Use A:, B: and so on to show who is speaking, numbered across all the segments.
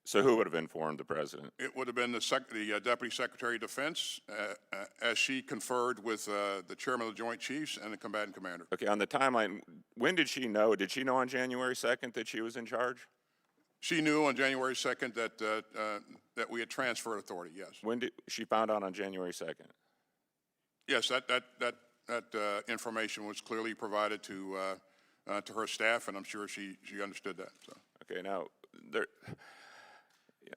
A: So who would have informed the president?
B: It would have been the Deputy Secretary of Defense, as she conferred with the Chairman of the Joint Chiefs and the combatant commander.
A: Okay, on the timeline, when did she know? Did she know on January 2nd that she was in charge?
B: She knew on January 2nd that we had transferred authority, yes.
A: When did she found out on January 2nd?
B: Yes, that information was clearly provided to her staff, and I'm sure she understood that. So.
A: Okay, now,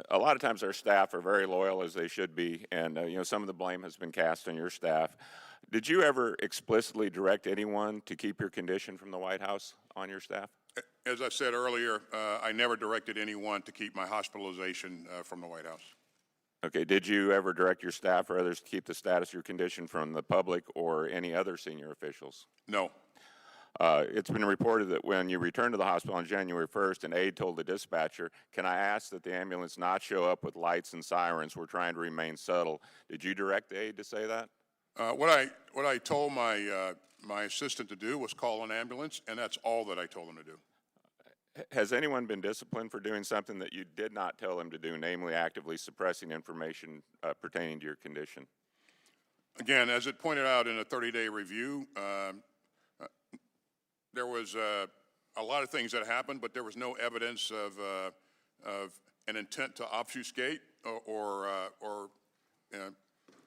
A: a lot of times our staff are very loyal, as they should be, and some of the blame has been cast on your staff. Did you ever explicitly direct anyone to keep your condition from the White House on your staff?
B: As I said earlier, I never directed anyone to keep my hospitalization from the White House.
A: Okay, did you ever direct your staff or others to keep the status of your condition from the public or any other senior officials?
B: No.
A: It's been reported that when you returned to the hospital on January 1st, an aide told the dispatcher, "Can I ask that the ambulance not show up with lights and sirens? We're trying to remain subtle." Did you direct the aide to say that?
B: What I told my assistant to do was call an ambulance, and that's all that I told him to do.
A: Has anyone been disciplined for doing something that you did not tell them to do, namely actively suppressing information pertaining to your condition?
B: Again, as it pointed out in a 30-day review, there was a lot of things that happened, but there was no evidence of an intent to obfuscate or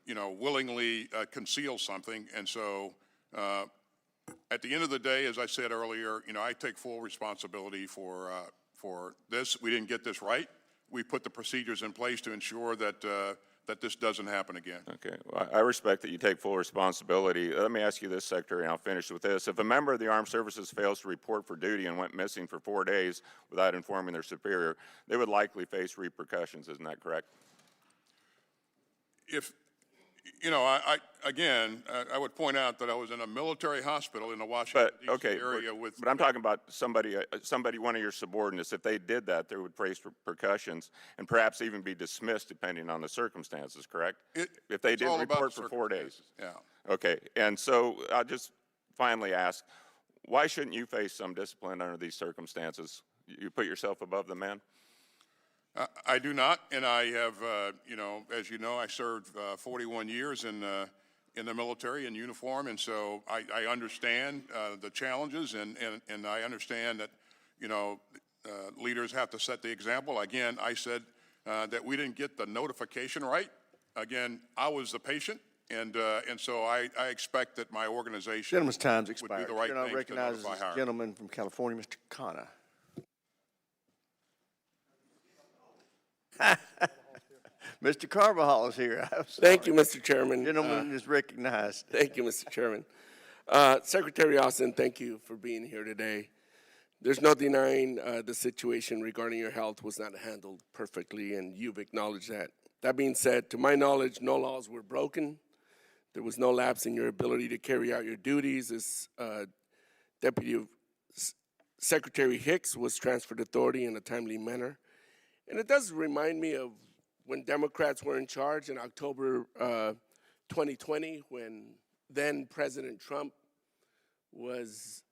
B: willingly conceal something. And so at the end of the day, as I said earlier, I take full responsibility for this. We didn't get this right. We put the procedures in place to ensure that this doesn't happen again.
A: Okay, well, I respect that you take full responsibility. Let me ask you this, Secretary, and I'll finish with this. If a member of the armed services fails to report for duty and went missing for 4 days without informing their superior, they would likely face repercussions, isn't that correct?
B: If, I would point out that I was in a military hospital in the Washington, D.C. area
A: but I'm talking about somebody, one of your subordinates. If they did that, they would face repercussions and perhaps even be dismissed depending on the circumstances, correct? If they didn't report for 4 days.
B: Yeah.
A: Okay, and so I'll just finally ask, why shouldn't you face some discipline under these circumstances? You put yourself above the man?
B: I do not, and I have, as you know, I served 41 years in the military in uniform, and so I understand the challenges, and I understand that, leaders have to set the example. Again, I said that we didn't get the notification right. Again, I was the patient, and so I expect that my organization
C: Gentleman's time's expired.
B: would do the right thing to
C: Recognize
B: notify
C: the
B: her.
C: gentleman from California, Mr. Khanna. Mr. Carvajal is here.
D: Thank you, Mr. Chairman.
C: Gentleman is recognized.
D: Thank you, Mr. Chairman. Secretary Austin, thank you for being here today. There's no denying the situation regarding your health was not handled perfectly, and you've acknowledged that. That being said, to my knowledge, no laws were broken. There was no lapse in your ability to carry out your duties as Deputy Secretary Hicks was transferred authority in a timely manner. And it does remind me of when Democrats were in charge in October 2020, when then President Trump was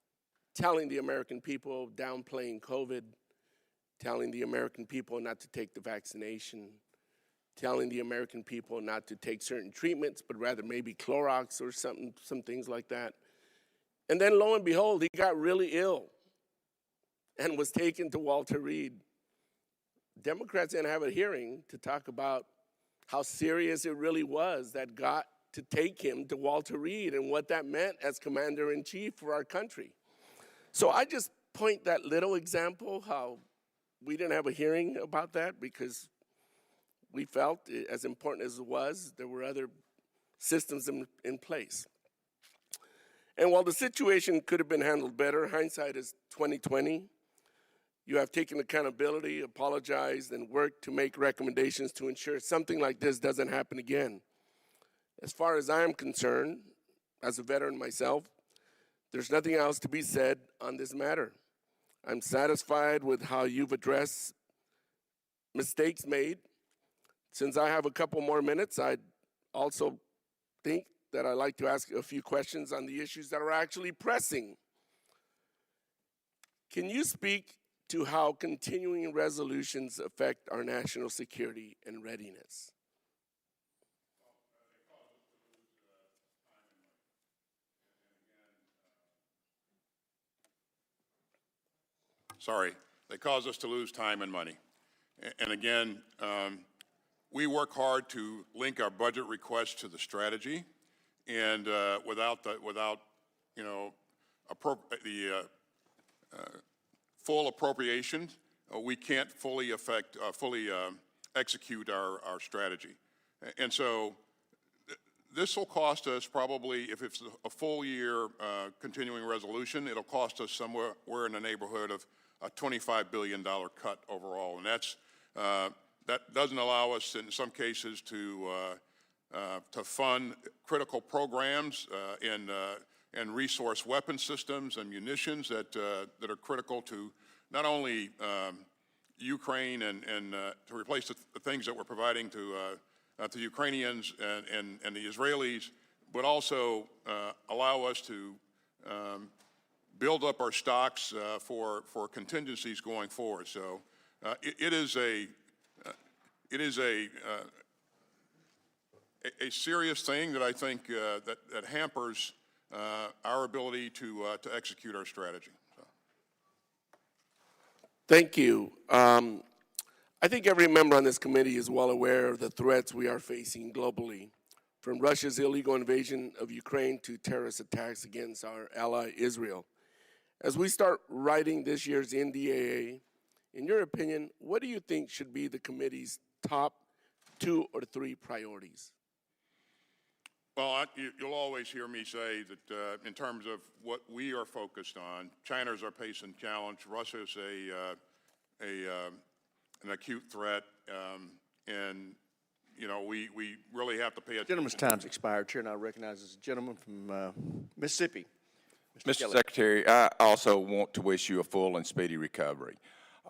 D: telling the American people, downplaying COVID, telling the American people not to take the vaccination, telling the American people not to take certain treatments, but rather maybe Clorox or some things like that. And then lo and behold, he got really ill and was taken to Walter Reed. Democrats didn't have a hearing to talk about how serious it really was that got to take him to Walter Reed and what that meant as commander-in-chief for our country. So I just point that little example, how we didn't have a hearing about that because we felt, as important as it was, there were other systems in place. And while the situation could have been handled better, hindsight is 2020. You have taken accountability, apologized, and worked to make recommendations to ensure something like this doesn't happen again. As far as I am concerned, as a veteran myself, there's nothing else to be said on this matter. I'm satisfied with how you've addressed mistakes made. Since I have a couple more minutes, I'd also think that I'd like to ask a few questions on the issues that are actually pressing. Can you speak to how continuing resolutions affect our national security and readiness?
B: Sorry, they cause us to lose time and money. And again, we work hard to link our budget requests to the strategy, and without you know, full appropriation, we can't fully execute our strategy. And so this will cost us probably, if it's a full year continuing resolution, it'll cost us somewhere in the neighborhood of a $25 billion cut overall. And that doesn't allow us in some cases to fund critical programs and resource weapon systems and munitions that are critical to not only Ukraine and to replace the things that we're providing to Ukrainians and the Israelis, but also allow us to build up our stocks for contingencies going forward. So it is a serious thing that I think that hampers our ability to execute our strategy. So.
D: Thank you. I think every member on this committee is well aware of the threats we are facing globally, from Russia's illegal invasion of Ukraine to terrorist attacks against our ally Israel. As we start writing this year's NDAA, in your opinion, what do you think should be the committee's top 2 or 3 priorities?
B: Well, you'll always hear me say that in terms of what we are focused on, China's our pace and challenge, Russia's an acute threat, and you know, we really have to pay attention.
C: Gentleman's time's expired. Chair now recognizes a gentleman from Mississippi.
E: Mr. Secretary, I also want to wish you a full and speedy recovery.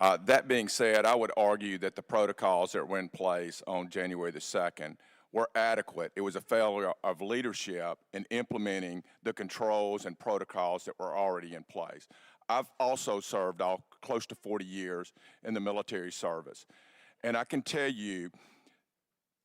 E: That being said, I would argue that the protocols that were in place on January the 2nd were adequate. It was a failure of leadership in implementing the controls and protocols that were already in place. I've also served close to 40 years in the military service, and I can tell you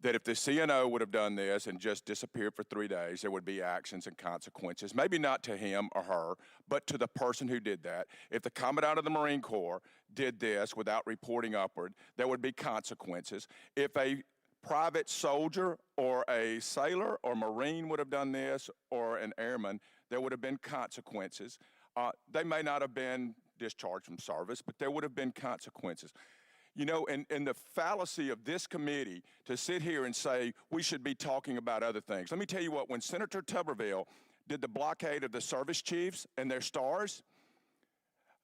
E: that if the CNO would have done this and just disappeared for 3 days, there would be actions and consequences, maybe not to him or her, but to the person who did that. If the Commandant of the Marine Corps did this without reporting upward, there would be consequences. If a private soldier or a sailor or Marine would have done this, or an airman, there would have been consequences. They may not have been discharged from service, but there would have been consequences. You know, and the fallacy of this committee to sit here and say we should be talking about other things. Let me tell you what, when Senator Tuberville did the blockade of the service chiefs and their stars,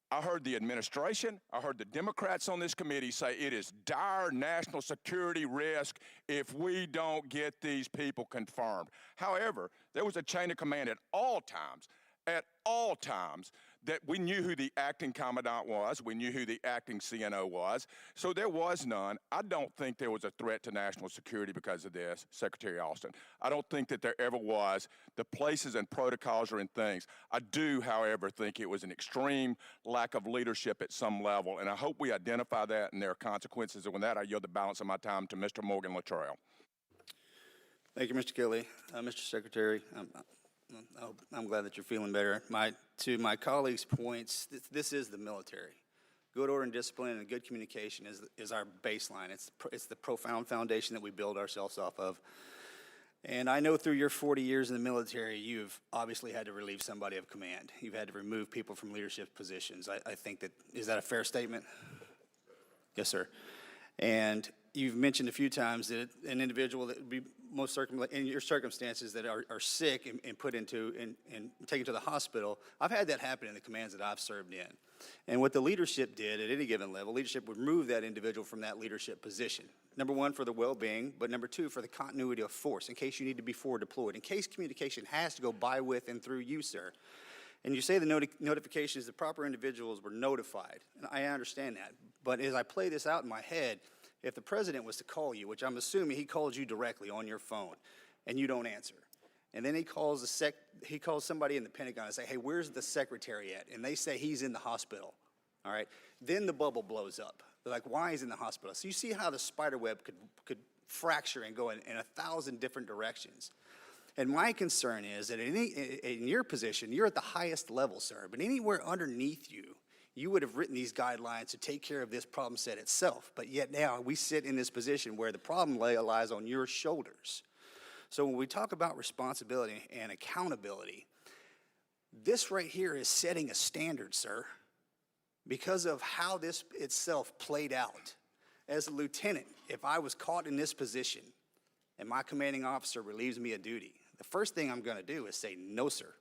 E: I heard the administration, I heard the Democrats on this committee say it is dire national security risk if we don't get these people confirmed. However, there was a chain of command at all times, that we knew who the acting commandant was, we knew who the acting CNO was, so there was none. I don't think there was a threat to national security because of this, Secretary Austin. I don't think that there ever was. The places and protocols are in things. I do, however, think it was an extreme lack of leadership at some level, and I hope we identify that and there are consequences. And with that, I yield the balance of my time to Mr. Morgan Luttrell.
F: Thank you, Mr. Kelly. Mr. Secretary, I'm glad that you're feeling better. To my colleagues' points, this is the military. Good order and discipline and good communication is our baseline. It's the profound foundation that we build ourselves off of. And I know through your 40 years in the military, you've obviously had to relieve somebody of command. You've had to remove people from leadership positions. I think that, is that a fair statement? Yes, sir. And you've mentioned a few times that an individual that would be most in your circumstances that are sick and put into and taken to the hospital. I've had that happen in the commands that I've served in. And what the leadership did at any given level, leadership would remove that individual from that leadership position. Number one, for the well-being, but number two, for the continuity of force, in case you need to be forward deployed, in case communication has to go by, with, and through you, sir. And you say the notifications, the proper individuals were notified, and I understand that. But as I play this out in my head, if the president was to call you, which I'm assuming he called you directly on your phone, and you don't answer, and then he calls somebody in the Pentagon and say, hey, where's the secretary at? And they say he's in the hospital. all right? Then the bubble blows up. They're like, why is he in the hospital? So you see how the spider web could fracture and go in 1,000 different directions. And my concern is that in your position, you're at the highest level, sir, but anywhere underneath you, you would have written these guidelines to take care of this problem set itself. But yet now we sit in this position where the problem lies on your shoulders. So when we talk about responsibility and accountability, this right here is setting a standard, sir, because of how this itself played out. As a lieutenant, if I was caught in this position and my commanding officer relieves me of duty, the first thing I'm going to do is say, no, sir.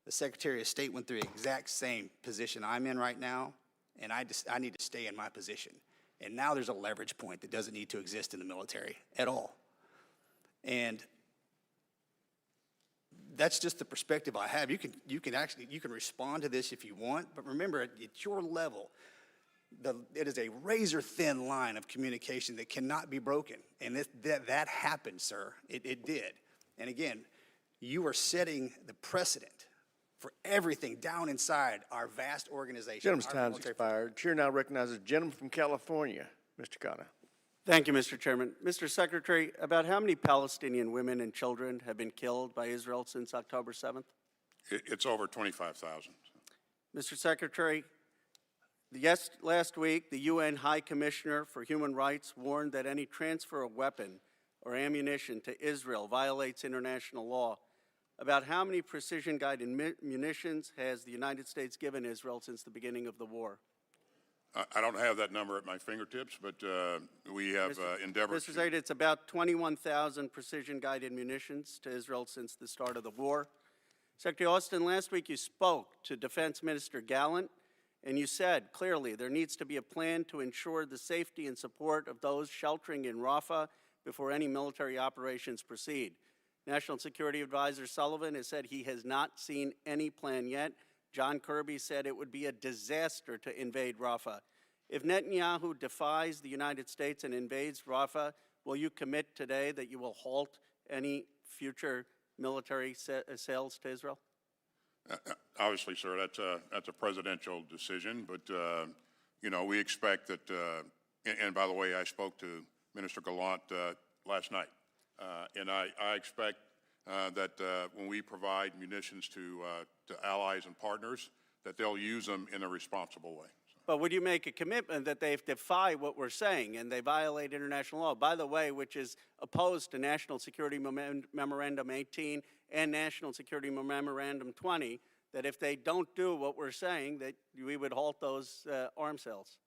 F: The Secretary of State went through the exact same position I'm in right now, and I need to stay in my position. And now there's a leverage point that doesn't need to exist in the military at all. And that's just the perspective I have. You can respond to this if you want, but remember, at your level, it is a razor-thin line of communication that cannot be broken. And that happened, sir. It did. And again, you are setting the precedent for everything down inside our vast organization.
C: Gentleman's time's expired. Chair now recognizes the gentleman from California, Mr. Khanna.
G: Thank you, Mr. Chairman. Mr. Secretary, about how many Palestinian women and children have been killed by Israel since October 7th?
B: It's over 25,000.
G: Mr. Secretary, last week, the UN High Commissioner for Human Rights warned that any transfer of weapon or ammunition to Israel violates international law. About how many precision-guided munitions has the United States given Israel since the beginning of the war?
B: I don't have that number at my fingertips, but we have endeavored
G: Mr. Secretary, it's about 21,000 precision-guided munitions to Israel since the start of the war. Secretary Austin, last week you spoke to Defense Minister Gallant, and you said clearly there needs to be a plan to ensure the safety and support of those sheltering in Rafah before any military operations proceed. National Security Advisor Sullivan has said he has not seen any plan yet. John Kirby said it would be a disaster to invade Rafah. If Netanyahu defies the United States and invades Rafah, will you commit today that you will halt any future military sales to Israel?
B: Obviously, sir, that's a presidential decision, but you know, we expect that. And by the way, I spoke to Minister Gallant last night, and I expect that when we provide munitions to allies and partners, that they'll use them in a responsible way.
G: But would you make a commitment that they defy what we're saying and they violate international law, by the way, which is opposed to National Security Memorandum 18 and National Security Memorandum 20, that if they don't do what we're saying, that we would halt those arms sales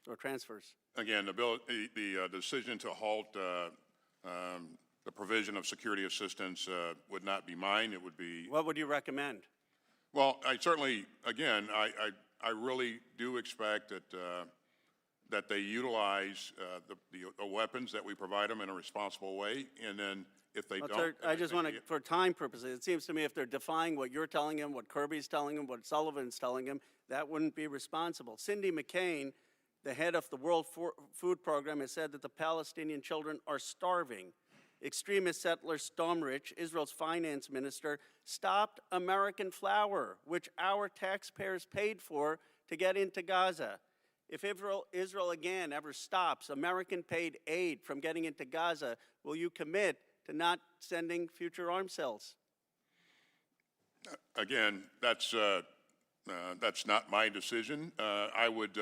G: or transfers?
B: Again, the decision to halt the provision of security assistance would not be mine. It would be. What
G: would you recommend?
B: Well, I certainly, again, I really do expect that they utilize the weapons that we provide them in a responsible way, and then if they don't.
G: Sir, I just want to, for time purposes, it seems to me if they're defying what you're telling them, what Kirby's telling them, what Sullivan's telling them, that wouldn't be responsible. Cindy McCain, the head of the World Food Program, has said that the Palestinian children are starving. Extremist settler Stomrich, Israel's finance minister, stopped American flour, which our taxpayers paid for to get into Gaza. If Israel again ever stops American-paid aid from getting into Gaza, will you commit to not sending future arms sales?
B: Again, that's not my decision. I would,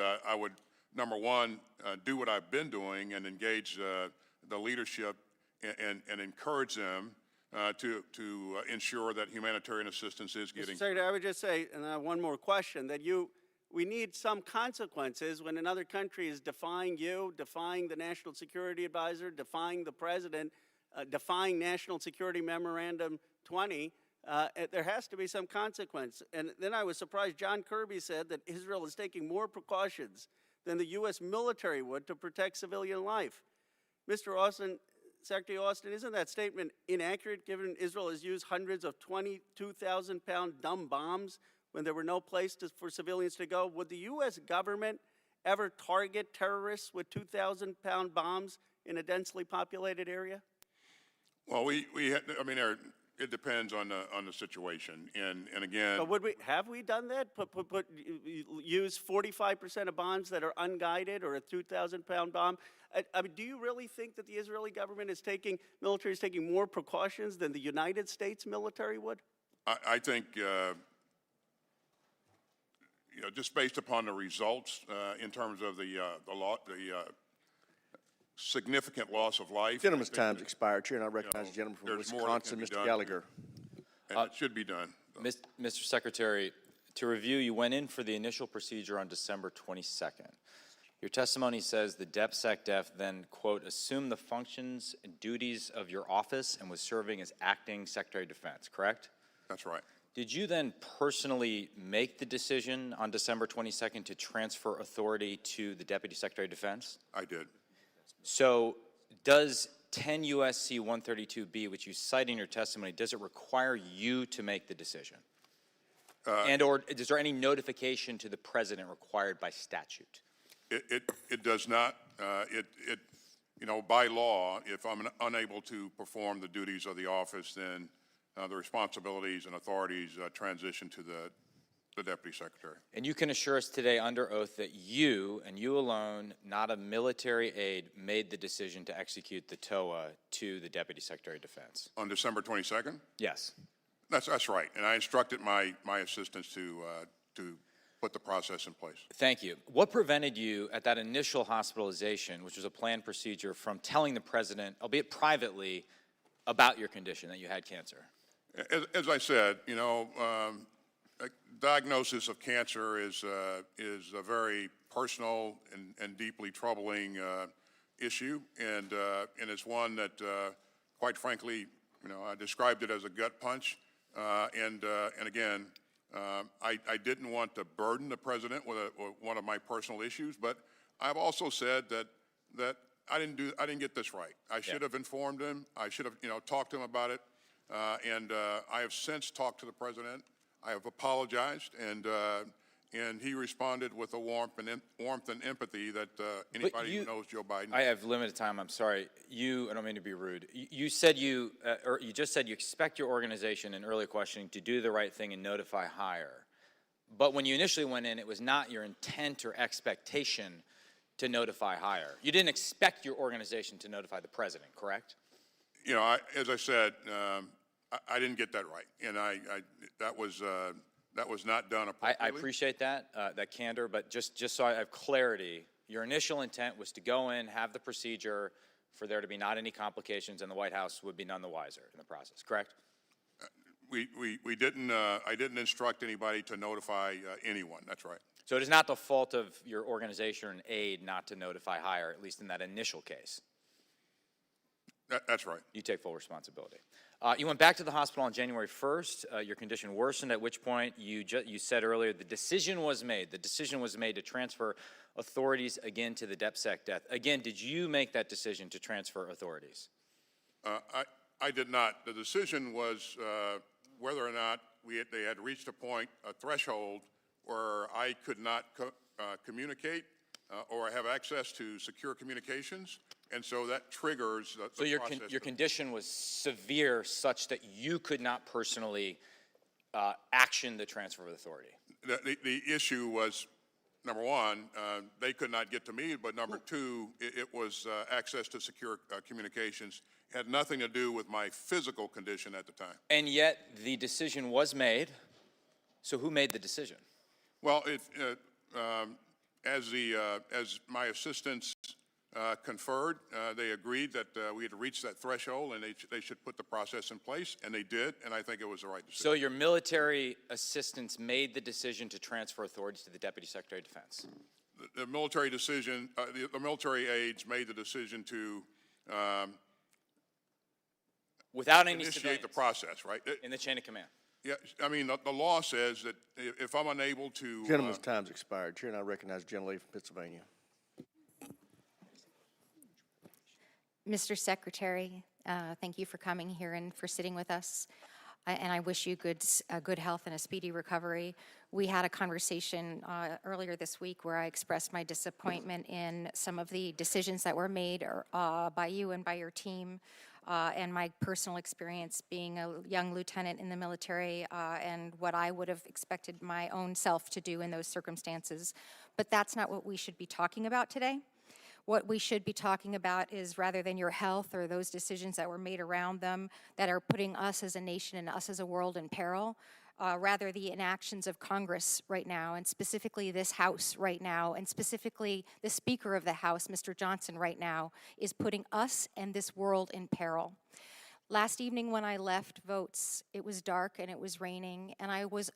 B: number one, do what I've been doing and engage the leadership and encourage them to ensure that humanitarian assistance is getting.
G: Mr. Secretary, I would just say, and I have one more question, that we need some consequences when another country is defying you, defying the National Security Advisor, defying the President, defying National Security Memorandum 20. There has to be some consequence. And then I was surprised John Kirby said that Israel is taking more precautions than the U.S. military would to protect civilian life. Mr. Austin, Secretary Austin, isn't that statement inaccurate given Israel has used hundreds of 22,000-pound dumb bombs when there were no place for civilians to go? Would the U.S. government ever target terrorists with 2,000-pound bombs in a densely populated area?
B: Well, I mean, It depends on the situation, and again.
G: But have we done that? Use 45% of bombs that are unguided or a 2,000-pound bomb? I mean, do you really think that the Israeli government military is taking more precautions than the United States military would?
B: I think, just based upon the results in terms of the significant loss of life.
C: Gentleman's time's expired. Chair now recognizes the gentleman from
B: there's more that
C: Wisconsin,
B: can be
C: Mr.
B: done.
C: Gallagher.
B: And it should be done.
H: Mr. Secretary, to review, you went in for the initial procedure on December 22nd. Your testimony says the DepSecDef then, quote, assumed the functions and duties of your office and was serving as acting Secretary of Defense, correct?
B: That's right.
H: Did you then personally make the decision on December 22nd to transfer authority to the Deputy Secretary of Defense?
B: I did.
H: So does 10 U.S.C. 132B, which you cite in your testimony, does it require you to make the decision? Or is there any notification to the president required by statute?
B: It does not. By law, if I'm unable to perform the duties of the office, then the responsibilities and authorities transition to the Deputy Secretary.
H: And you can assure us today under oath that you, and you alone, not a military aide, made the decision to execute the TOA to the Deputy Secretary of Defense?
B: On December 22nd?
H: Yes.
B: That's right. And I instructed my assistants to put the process in place.
H: Thank you. What prevented you at that initial hospitalization, which was a planned procedure, from telling the president, albeit privately, about your condition, that you had cancer?
B: As I said, a diagnosis of cancer is a very personal and deeply troubling issue, and it's one that, quite frankly, I described it as a gut punch, and again, I didn't want to burden the president with one of my personal issues, but I've also said that I didn't get this right. I should have informed him. I should have talked to him about it, and I have since talked to the president. I have apologized, and he responded with a warmth and empathy that anybody who knows Joe Biden.
H: I have limited time. I'm sorry. I don't mean to be rude. You said you just said you expect your organization in early questioning to do the right thing and notify higher. But when you initially went in, it was not your intent or expectation to notify higher. You didn't expect your organization to notify the president, correct?
B: As I said, I didn't get that right, and that was not done appropriately.
H: I appreciate that candor, but just so I have clarity, your initial intent was to go in, have the procedure, for there to be not any complications, and the White House would be none the wiser in the process, correct?
B: We didn't. I didn't instruct anybody to notify anyone. That's right.
H: So it is not the fault of your organization or an aide not to notify higher, at least in that initial case.
B: That's right.
H: You take full responsibility. You went back to the hospital on January 1st. Your condition worsened, at which point you said earlier the decision was made. The decision was made to transfer authorities again to the DepSecDef. Again, did you make that decision to transfer authorities?
B: I did not. The decision was whether or not they had reached a threshold where I could not communicate or have access to secure communications. And so that triggers the process.
H: So your condition was severe such that you could not personally action the transfer of authority?
B: The issue was, number one, they could not get to me, but number two, it was access to secure communications. It had nothing to do with my physical condition at the time.
H: And yet the decision was made. So who made the decision?
B: Well, as my assistants conferred, they agreed that we had reached that threshold and they should put the process in place, and they did, and I think it was the right decision.
H: So your military assistants made the decision to transfer authorities to the Deputy Secretary of Defense?
B: The military decision, the military aides made the decision to
H: without any
B: initiate the process, right?
H: In the chain of command?
B: Yeah, I mean, the law says that if I'm unable to...
C: Gentleman's time's expired. Chair now recognizes the gentlelady from Pennsylvania.
I: Mr. Secretary, thank you for coming here and for sitting with us. And I wish you good health and a speedy recovery. We had a conversation earlier this week where I expressed my disappointment in some of the decisions that were made by you and by your team and my personal experience being a young lieutenant in the military and what I would have expected my own self to do in those circumstances. But that's not what we should be talking about today. What we should be talking about is, rather than your health or those decisions that were made around them that are putting us as a nation and us as a world in peril, rather the inactions of Congress right now, and specifically this House right now, and specifically the Speaker of the House, Mr. Johnson, right now, is putting us and this world in peril. Last evening when I left votes, it was dark and it was raining, and I was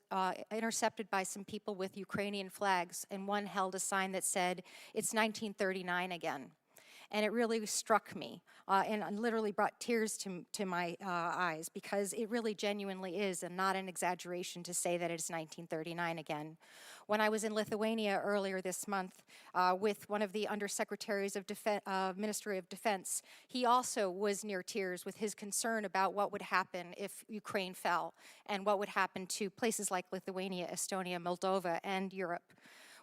I: intercepted by some people with Ukrainian flags, and one held a sign that said, "It's 1939 again." And it really struck me and literally brought tears to my eyes, because it really genuinely is, and not an exaggeration to say that it's 1939 again. When I was in Lithuania earlier this month with one of the undersecretaries of Ministry of Defense, he also was near tears with his concern about what would happen if Ukraine fell and what would happen to places like Lithuania, Estonia, Moldova, and Europe.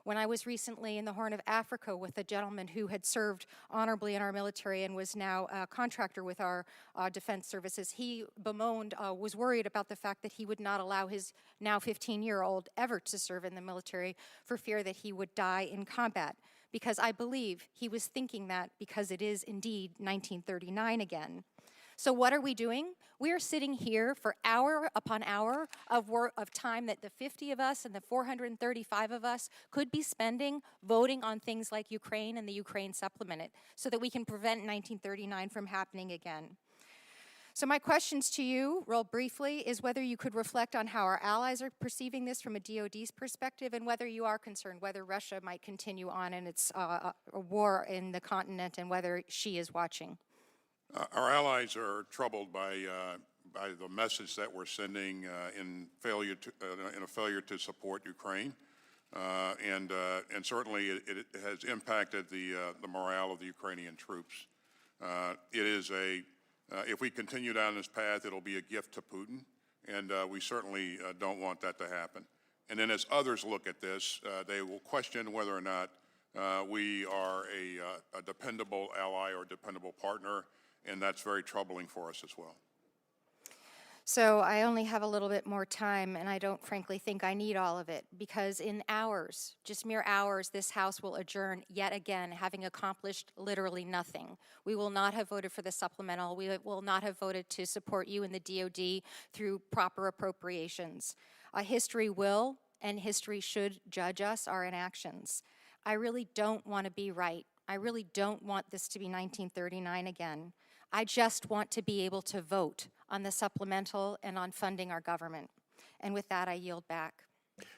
I: When I was recently in the Horn of Africa with a gentleman who had served honorably in our military and was now a contractor with our defense services, he bemoaned, was worried about the fact that he would not allow his now 15-year-old ever to serve in the military for fear that he would die in combat. Because I believe he was thinking that because it is indeed 1939 again. So what are we doing? We are sitting here for hour upon hour of work, of time that the 50 of us and the 435 of us could be spending voting on things like Ukraine and the Ukraine supplement, so that we can prevent 1939 from happening again. So my questions to you, real briefly, is whether you could reflect on how our allies are perceiving this from a DoD's perspective, and whether you are concerned whether Russia might continue on in its war in the continent, and whether she is watching.
B: Our allies are troubled by the message that we're sending in a failure to support Ukraine, and certainly it has impacted the morale of the Ukrainian troops. It is if we continue down this path, it'll be a gift to Putin, and we certainly don't want that to happen. And then as others look at this, they will question whether or not we are a dependable ally or dependable partner. And that's very troubling for us as well.
I: So I only have a little bit more time, and I don't frankly think I need all of it, because in hours, just mere hours, this House will adjourn yet again, having accomplished literally nothing. We will not have voted for the supplemental. We will not have voted to support you in the DoD through proper appropriations. History will and history should judge us, our inactions. I really don't want to be right. I really don't want this to be 1939 again. I just want to be able to vote on the supplemental and on funding our government. And with that, I yield back.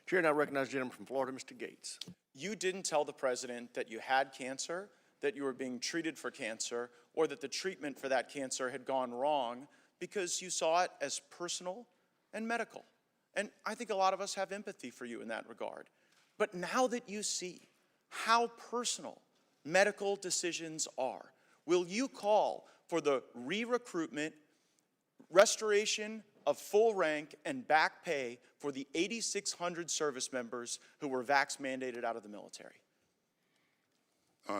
C: Chair now recognizes the gentleman from Florida, Mr. Gates.
J: You didn't tell the president that you had cancer, that you were being treated for cancer, or that the treatment for that cancer had gone wrong, because you saw it as personal and medical. And I think a lot of us have empathy for you in that regard. But now that you see how personal medical decisions are, will you call for the re-recruitment, restoration of full rank and back pay for the 8,600 service members who were vax mandated out of the military?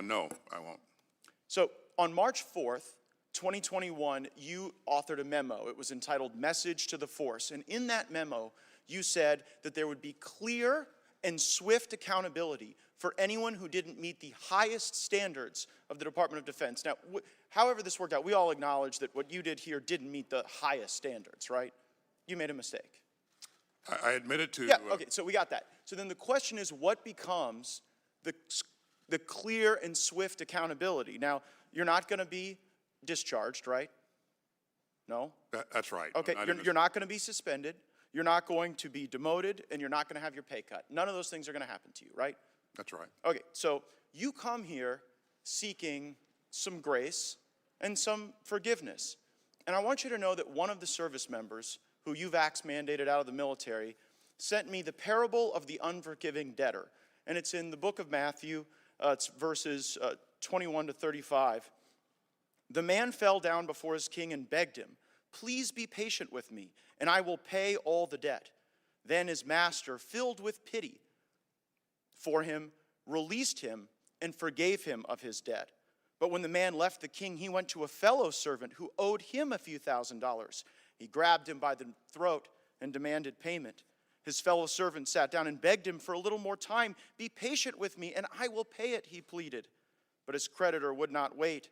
B: No, I won't.
J: So on March 4th, 2021, you authored a memo. It was entitled Message to the Force. And in that memo, you said that there would be clear and swift accountability for anyone who didn't meet the highest standards of the Department of Defense. Now, however this worked out, we all acknowledge that what you did here didn't meet the highest standards, right? You made a mistake.
B: I admitted to...
J: Yeah, okay, so we got that. So then the question is, what becomes the clear and swift accountability? Now, you're not going to be discharged, right? No?
B: That's right.
J: Okay, you're not going to be suspended. You're not going to be demoted, and you're not going to have your pay cut. None of those things are going to happen to you, right?
B: That's right.
J: Okay, so you come here seeking some grace and some forgiveness. And I want you to know that one of the service members who you vax mandated out of the military sent me the parable of the unforgiving debtor. And it's in the book of Matthew, it's verses 21 to 35. The man fell down before his king and begged him, "Please be patient with me, and I will pay all the debt." Then his master, filled with pity for him, released him and forgave him of his debt. But when the man left the king, he went to a fellow servant who owed him a few $1,000s. He grabbed him by the throat and demanded payment. His fellow servant sat down and begged him for a little more time. Be patient with me, and I will pay it, he pleaded. But his creditor would not wait.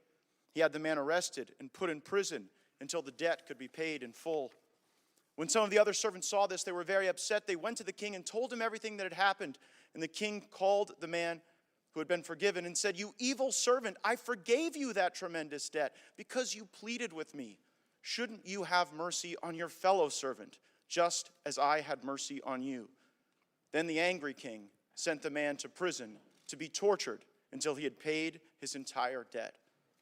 J: He had the man arrested and put in prison until the debt could be paid in full. When some of the other servants saw this, they were very upset. They went to the king and told him everything that had happened. And the king called the man who had been forgiven and said, "You evil servant, I forgave you that tremendous debt because you pleaded with me. Shouldn't you have mercy on your fellow servant, just as I had mercy on you?" Then the angry king sent the man to prison to be tortured until he had paid his entire debt.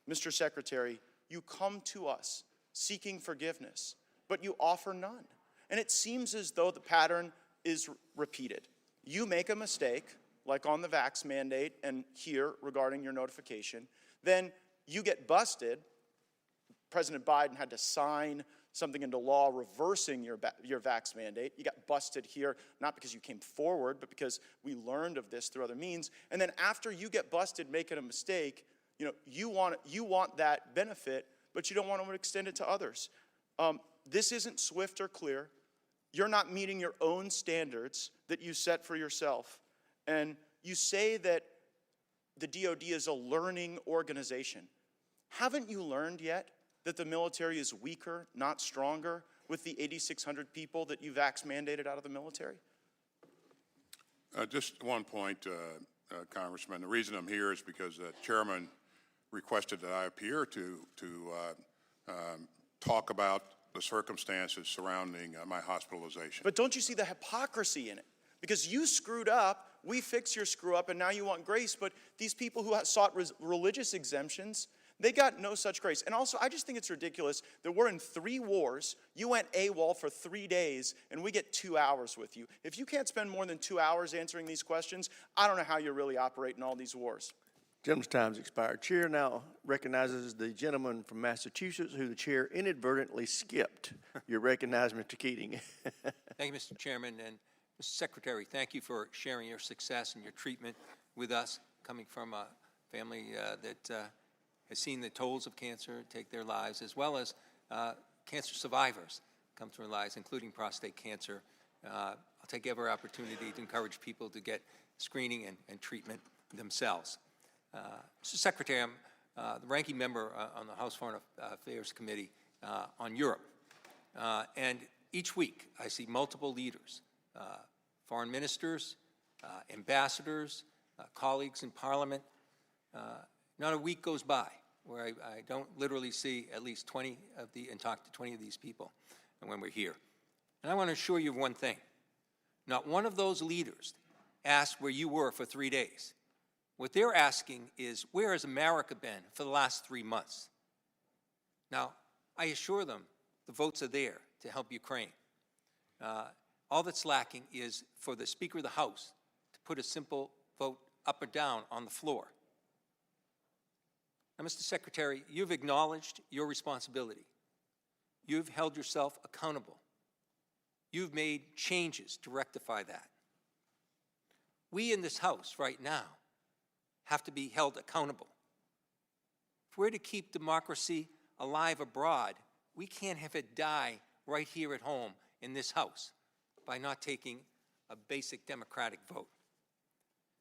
J: Mr. Secretary, you come to us seeking forgiveness, but you offer none. And it seems as though the pattern is repeated. You make a mistake, like on the vax mandate and here regarding your notification, then you get busted. President Biden had to sign something into law reversing your vax mandate. You got busted here, not because you came forward, but because we learned of this through other means. And then after you get busted making a mistake, you want that benefit, but you don't want to extend it to others. This isn't swift or clear. You're not meeting your own standards that you set for yourself. And you say that the DOD is a learning organization. Haven't you learned yet that the military is weaker, not stronger, with the 8,600 people that you vax mandated out of the military?
B: Just one point, Congressman. The reason I'm here is because the chairman requested that I appear to talk about the circumstances surrounding my hospitalization.
J: But don't you see the hypocrisy in it? Because you screwed up, we fix your screw up, and now you want grace. But these people who sought religious exemptions, they got no such grace. And also, I just think it's ridiculous that we're in 3 wars. You went AWOL for 3 days, and we get 2 hours with you. If you can't spend more than 2 hours answering these questions, I don't know how you really operate in all these wars.
C: Gentleman's time's expired. Chair now recognizes the gentleman from Massachusetts who the chair inadvertently skipped. You're recognized, Mr. Keating.
K: Thank you, Mr. Chairman. And Mr. Secretary, thank you for sharing your success and your treatment with us, coming from a family that has seen the tolls of cancer take their lives, as well as cancer survivors come through their lives, including prostate cancer. I'll take every opportunity to encourage people to get screening and treatment themselves. Mr. Secretary, I'm the ranking member on the House Foreign Affairs Committee on Europe. And each week I see multiple leaders, foreign ministers, ambassadors, colleagues in Parliament. Not a week goes by where I don't literally see at least 20 of and talk to 20 of these people when we're here. And I want to assure you of one thing. Not one of those leaders asked where you were for 3 days. What they're asking is, where has America been for the last 3 months? Now, I assure them the votes are there to help Ukraine. All that's lacking is for the Speaker of the House to put a simple vote up or down on the floor. Now, Mr. Secretary, you've acknowledged your responsibility. You've held yourself accountable. You've made changes to rectify that. We in this House right now have to be held accountable. If we're to keep democracy alive abroad, we can't have it die right here at home in this House by not taking a basic democratic vote.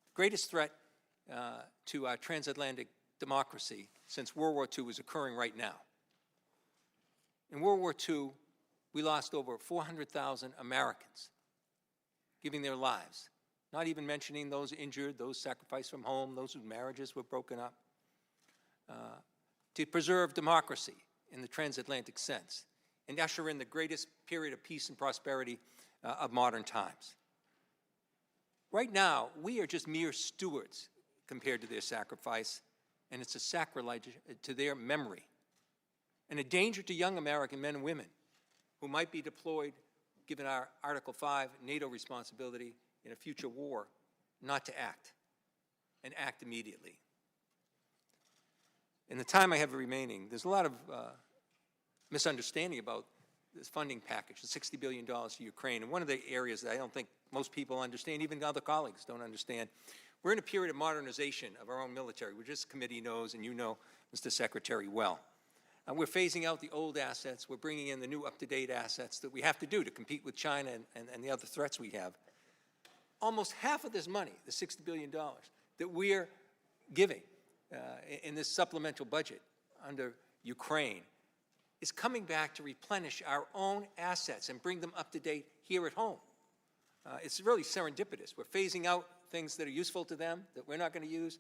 K: The greatest threat to our transatlantic democracy since World War II is occurring right now. In World War II, we lost over 400,000 Americans giving their lives, not even mentioning those injured, those sacrificed from home, those whose marriages were broken up, to preserve democracy in the transatlantic sense and usher in the greatest period of peace and prosperity of modern times. Right now, we are just mere stewards compared to their sacrifice, and it's a sacrilege to their memory and a danger to young American men and women who might be deployed, given our Article 5 NATO responsibility in a future war, not to act, and act immediately. In the time I have remaining, there's a lot of misunderstanding about this funding package, the $60 billion to Ukraine. And one of the areas that I don't think most people understand, even other colleagues don't understand, we're in a period of modernization of our own military, which this committee knows and you know Mr. Secretary, well. And we're phasing out the old assets. We're bringing in the new up-to-date assets that we have to do to compete with China and the other threats we have. Almost half of this money, the $60 billion, that we're giving in this supplemental budget under Ukraine is coming back to replenish our own assets and bring them up to date here at home. It's really serendipitous. We're phasing out things that are useful to them that we're not going to use.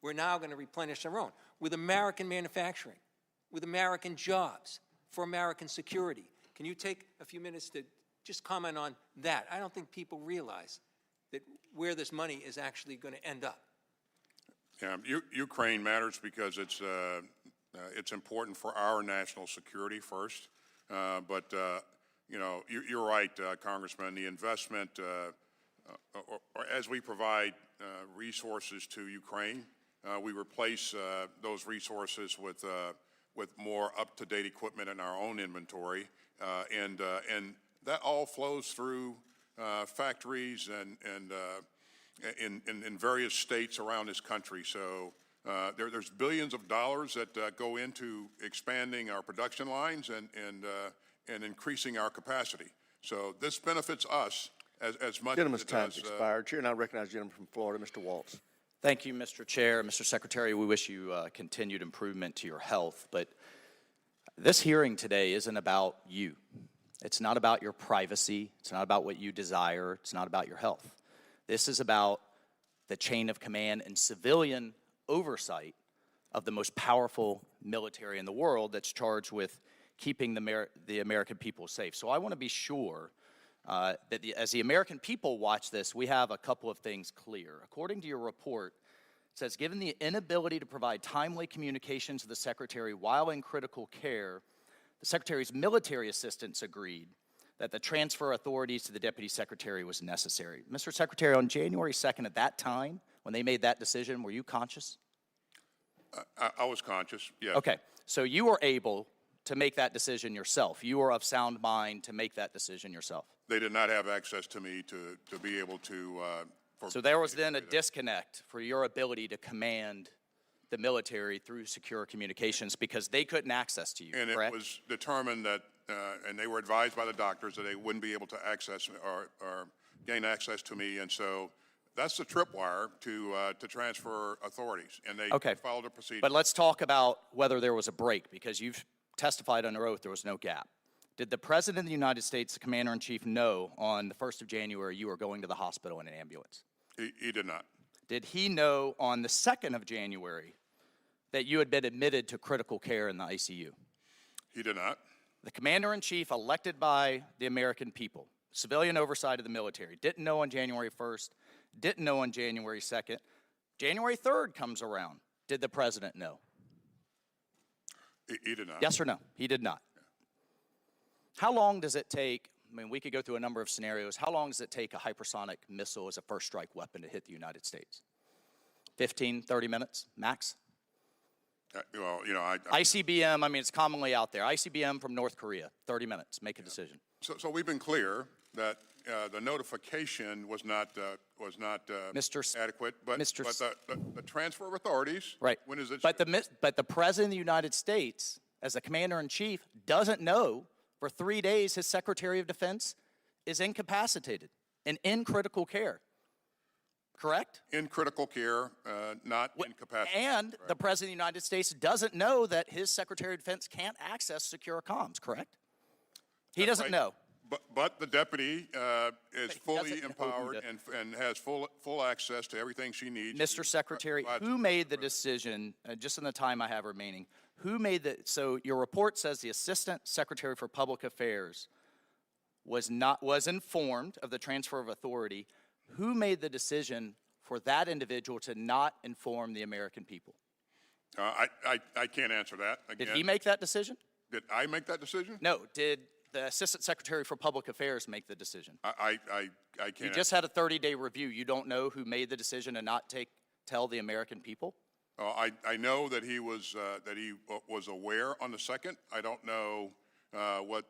K: We're now going to replenish our own with American manufacturing, with American jobs, for American security. Can you take a few minutes to just comment on that? I don't think people realize that where this money is actually going to end up.
B: Yeah, Ukraine matters because it's important for our national security first. But you know, you're right, Congressman. The investment, or as we provide resources to Ukraine, we replace those resources with more up-to-date equipment in our own inventory, and that all flows through factories and in various states around this country. So there's billions of dollars that go into expanding our production lines and increasing our capacity. So this benefits us as much
C: Gentleman's
B: as it
C: time's
B: does.
C: expired. Chair now recognize the gentleman from Florida, Mr. Waltz.
L: Thank you, Mr. Chair. Mr. Secretary, we wish you continued improvement to your health, but this hearing today isn't about you. It's not about your privacy. It's not about what you desire. It's not about your health. This is about the chain of command and civilian oversight of the most powerful military in the world that's charged with keeping the American people safe. So I want to be sure that as the American people watch this, we have a couple of things clear. According to your report, it says, given the inability to provide timely communication to the Secretary while in critical care, the Secretary's military assistants agreed that the transfer authorities to the Deputy Secretary was necessary. Mr. Secretary, on January 2nd, at that time, when they made that decision, were you conscious?
B: I was conscious, yeah.
L: Okay, so you were able to make that decision yourself. You were of sound mind to make that decision yourself.
B: They did not have access to me to be able to.
L: So there was then a disconnect for your ability to command the military through secure communications because they couldn't access to you,
B: And
L: correct?
B: it was determined that, and they were advised by the doctors that they wouldn't be able to access or gain access to me, and so that's the tripwire to transfer authorities, and they followed a procedure.
L: But let's talk about whether there was a break, because you've testified under oath there was no gap. Did the President of the United States, the Commander-in-Chief, know on the 1st of January you were going to the hospital in an ambulance?
B: He did not.
L: Did he know on the 2nd of January that you had been admitted to critical care in the ICU?
B: He did not.
L: The Commander-in-Chief, elected by the American people, civilian oversight of the military, didn't know on January 1st, didn't know on January 2nd. January 3rd comes around. Did the President know?
B: He did not.
L: Yes or no? He did not. How long does it take, I mean, we could go through a number of scenarios. How long does it take a hypersonic missile as a first strike weapon to hit the United States? 15, 30 minutes, max?
B: Well, you know,
L: ICBM, I mean, it's commonly out there. ICBM from North Korea, 30 minutes, make a decision.
B: So we've been clear that the notification was not adequate, but the transfer of authorities.
L: Right.
B: When is it?
L: But the President of the United States, as the Commander-in-Chief, doesn't know for 3 days his Secretary of Defense is incapacitated and in critical care. Correct?
B: In critical care, not incapacitated.
L: And the President of the United States doesn't know that his Secretary of Defense can't access secure comms, correct? He doesn't know.
B: But the deputy is fully empowered and has full access to everything she needs.
L: Mr. Secretary, who made the decision, just in the time I have remaining, who made the, so your report says the Assistant Secretary for Public Affairs was informed of the transfer of authority. Who made the decision for that individual to not inform the American people?
B: I can't answer that. Again,
L: Did he make that decision?
B: Did I make that decision?
L: No. Did the Assistant Secretary for Public Affairs make the decision?
B: I can't.
L: You just had a 30-day review. You don't know who made the decision to not tell the American people?
B: I know that he was aware on the 2nd. I don't know what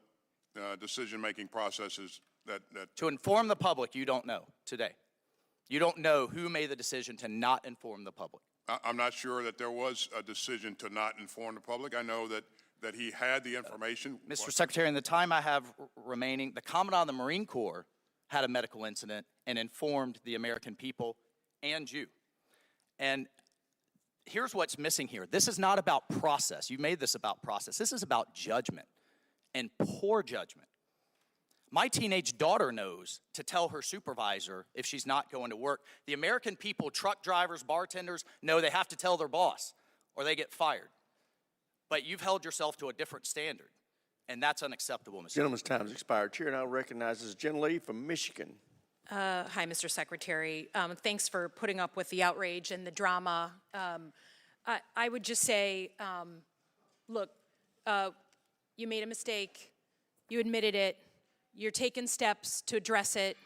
B: decision-making processes that.
L: To inform the public, you don't know today. You don't know who made the decision to not inform the public.
B: I'm not sure that there was a decision to not inform the public. I know that he had the information.
L: Mr. Secretary, in the time I have remaining, the Commandant of the Marine Corps had a medical incident and informed the American people and you. And here's what's missing here. This is not about process. You made this about process. This is about judgment and poor judgment. My teenage daughter knows to tell her supervisor if she's not going to work. The American people, truck drivers, bartenders, know they have to tell their boss or they get fired. But you've held yourself to a different standard, and that's unacceptable, Mr.
C: Gentleman's time has expired. Chair now recognizes the gentlelady from Michigan.
M: Hi, Mr. Secretary. Thanks for putting up with the outrage and the drama. I would just say, look, you made a mistake. You admitted it. You're taking steps to address it.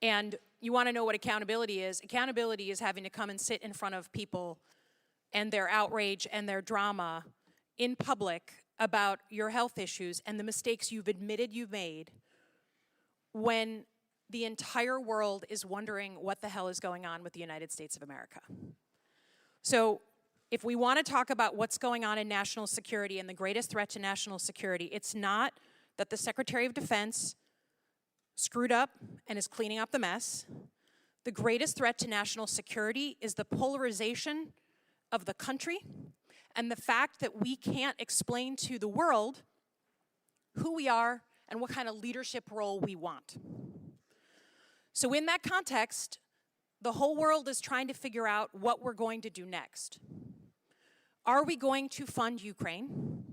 M: And you want to know what accountability is. Accountability is having to come and sit in front of people and their outrage and their drama in public about your health issues and the mistakes you've admitted you've made when the entire world is wondering what the hell is going on with the United States of America. So if we want to talk about what's going on in national security and the greatest threat to national security, it's not that the Secretary of Defense screwed up and is cleaning up the mess. The greatest threat to national security is the polarization of the country and the fact that we can't explain to the world who we are and what kind of leadership role we want. So in that context, the whole world is trying to figure out what we're going to do next. Are we going to fund Ukraine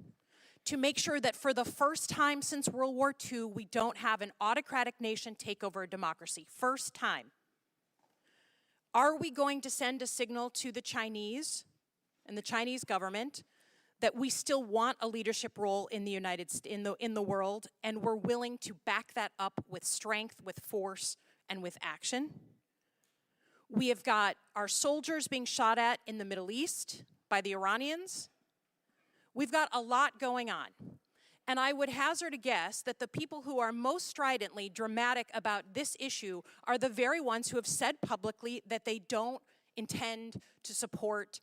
M: to make sure that for the first time since World War II, we don't have an autocratic nation take over a democracy? First time. Are we going to send a signal to the Chinese and the Chinese government that we still want a leadership role in the in the world, and we're willing to back that up with strength, with force, and with action? We have got our soldiers being shot at in the Middle East by the Iranians. We've got a lot going on. And I would hazard a guess that the people who are most stridently dramatic about this issue are the very ones who have said publicly that they don't intend to support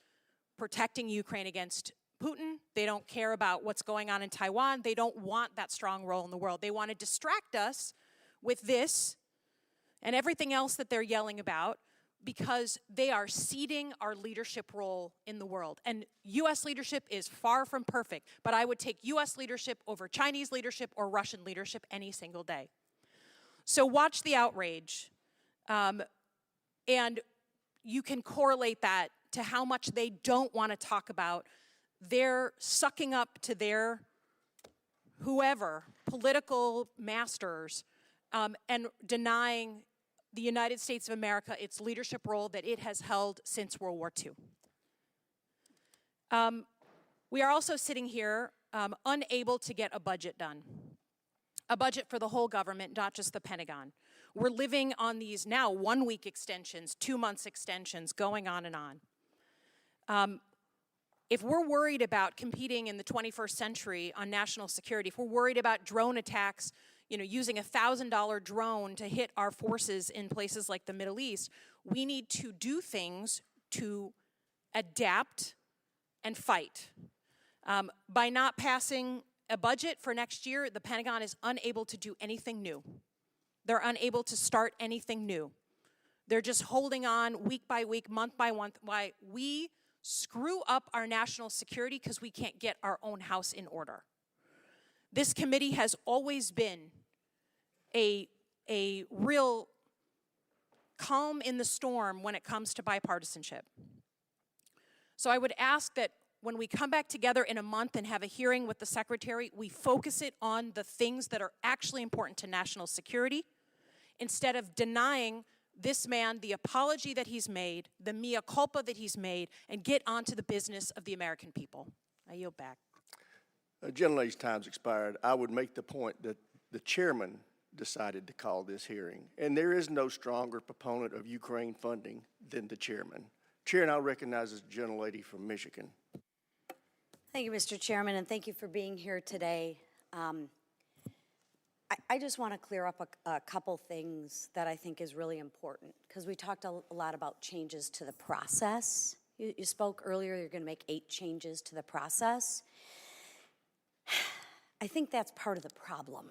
M: protecting Ukraine against Putin. They don't care about what's going on in Taiwan. They don't want that strong role in the world. They want to distract us with this and everything else that they're yelling about, because they are ceding our leadership role in the world. And U.S. leadership is far from perfect, but I would take U.S. leadership over Chinese leadership or Russian leadership any single day. So watch the outrage, and you can correlate that to how much they don't want to talk about their sucking up to their whoever, political masters, and denying the United States of America its leadership role that it has held since World War II. We are also sitting here unable to get a budget done, a budget for the whole government, not just the Pentagon. We're living on these now 1-week extensions, 2 months extensions, going on and on. If we're worried about competing in the 21st century on national security, if we're worried about drone attacks, using a $1,000 drone to hit our forces in places like the Middle East, we need to do things to adapt and fight. By not passing a budget for next year, the Pentagon is unable to do anything new. They're unable to start anything new. They're just holding on week by week, month by month, while we screw up our national security because we can't get our own house in order. This committee has always been a real calm in the storm when it comes to bipartisanship. So I would ask that when we come back together in a month and have a hearing with the Secretary, we focus it on the things that are actually important to national security, instead of denying this man the apology that he's made, the mea culpa that he's made, and get on to the business of the American people. I yield back.
C: Gentlelady's time's expired. I would make the point that the chairman decided to call this hearing, and there is no stronger proponent of Ukraine funding than the chairman. Chair now recognizes the gentlelady from Michigan.
N: Thank you, Mr. Chairman, and thank you for being here today. I just want to clear up a couple things that I think is really important, because we talked a lot about changes to the process You spoke earlier, you're going to make 8 changes to the process. I think that's part of the problem,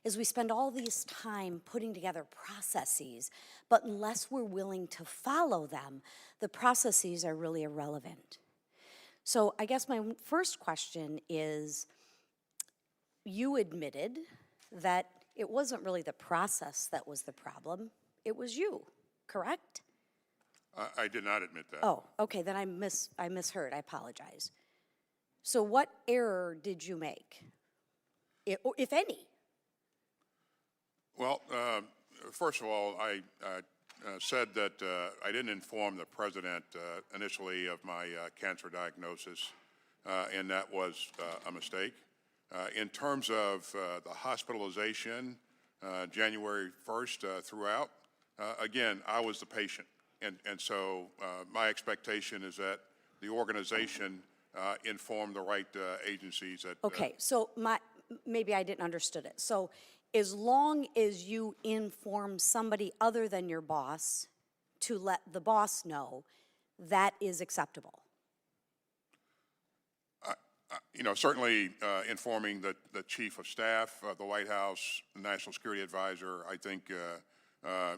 N: is we spend all this time putting together processes, but unless we're willing to follow them, the processes are really irrelevant. So I guess my first question is, you admitted that it wasn't really the process that was the problem, it was you, correct?
B: I did not admit that.
N: Oh, okay, then I misheard, I apologize. So what error did you make, if any?
B: Well, first of all, I said that I didn't inform the president initially of my cancer diagnosis, and that was a mistake. In terms of the hospitalization, January 1st throughout, again, I was the patient. And so my expectation is that the organization inform the right agencies that...
N: Okay, so maybe I didn't understood it. So as long as you inform somebody other than your boss to let the boss know, that is acceptable.
B: You know, certainly informing the chief of staff, the White House, the National Security Advisor, I think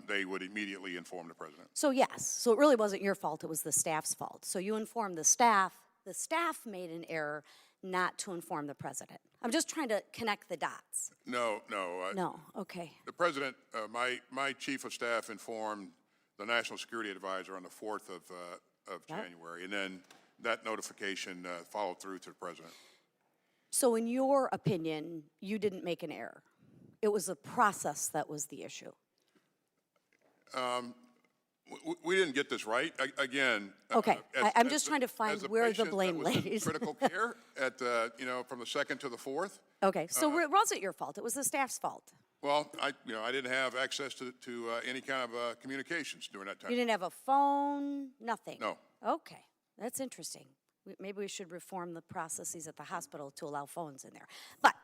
B: they would immediately inform the president.
N: So yes, so it really wasn't your fault, it was the staff's fault. So you informed the staff made an error not to inform the president. I'm just trying to connect the dots.
B: No.
N: No, okay.
B: The president, my chief of staff informed the National Security Advisor on the 4th of January, and then that notification followed through to the president.
N: So in your opinion, you didn't make an error. It was the process that was the issue.
B: We didn't get this right. Again,
N: okay, I'm just trying to find where the blame lays.
B: Critical care at from the 2nd to the 4th.
N: Okay, so it wasn't your fault. It was the staff's fault.
B: Well, I didn't have access to any kind of communications during that time.
N: You didn't have a phone, nothing.
B: No.
N: Okay, that's interesting. Maybe we should reform the processes at the hospital to allow phones in there. But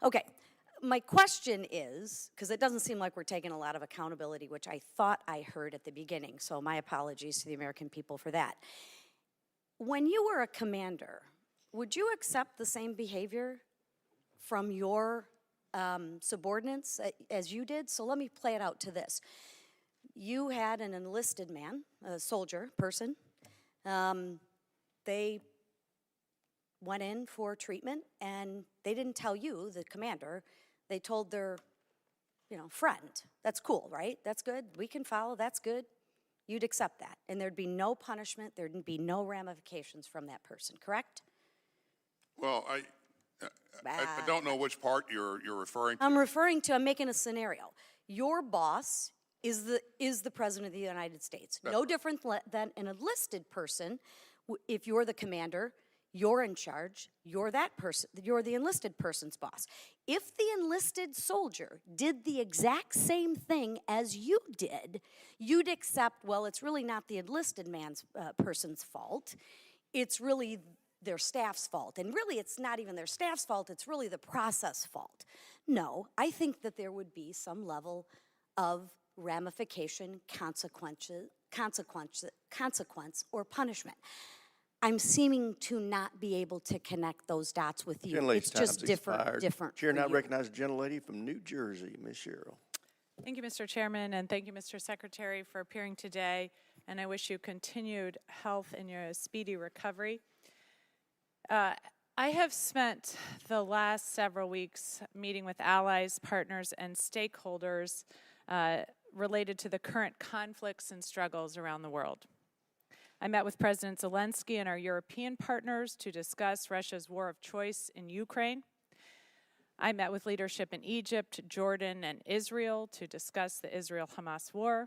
N: okay. My question is, because it doesn't seem like we're taking a lot of accountability, which I thought I heard at the beginning, so my apologies to the American people for that. When you were a commander, would you accept the same behavior from your subordinates as you did? So let me play it out to this. You had an enlisted man, a soldier, person. They went in for treatment, and they didn't tell you, the commander. They told their, friend. That's cool, right? That's good. We can follow. That's good. You'd accept that. And there'd be no punishment. There'd be no ramifications from that person, correct?
B: Well, I don't know which part you're referring to.
N: I'm making a scenario. Your boss is the President of the United States. No different than an enlisted person. If you're the commander, you're in charge, you're that person, you're the enlisted person's boss. If the enlisted soldier did the exact same thing as you did, you'd accept, well, it's really not the enlisted person's fault, it's really their staff's fault. And really, it's not even their staff's fault, it's really the process fault. No, I think that there would be some level of ramification, consequence, or punishment. I'm seeming to not be able to connect those dots with you. It's just different.
C: Chair now recognizes the gentlelady from New Jersey, Ms. Sherrill.
O: Thank you, Mr. Chairman, and thank you, Mr. Secretary, for appearing today. And I wish you continued health in your speedy recovery. I have spent the last several weeks meeting with allies, partners, and stakeholders related to the current conflicts and struggles around the world. I met with President Zelensky and our European partners to discuss Russia's war of choice in Ukraine. I met with leadership in Egypt, Jordan, and Israel to discuss the Israel-Hamas war.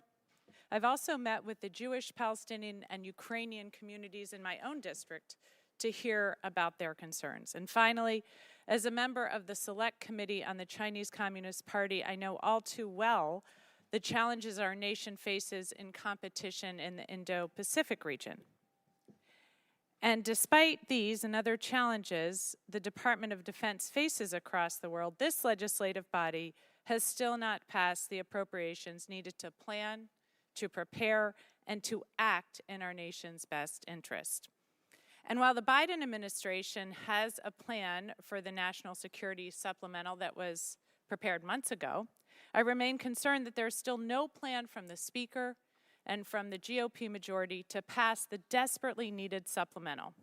O: I've also met with the Jewish, Palestinian, and Ukrainian communities in my own district to hear about their concerns. And finally, as a member of the Select Committee on the Chinese Communist Party, I know all too well the challenges our nation faces in competition in the Indo-Pacific region. And despite these and other challenges the Department of Defense faces across the world, this legislative body has still not passed the appropriations needed to plan, to prepare, and to act in our nation's best interest. And while the Biden administration has a plan for the national security supplemental that was prepared months ago, I remain concerned that there is still no plan from the Speaker and from the GOP majority to pass the desperately needed supplemental.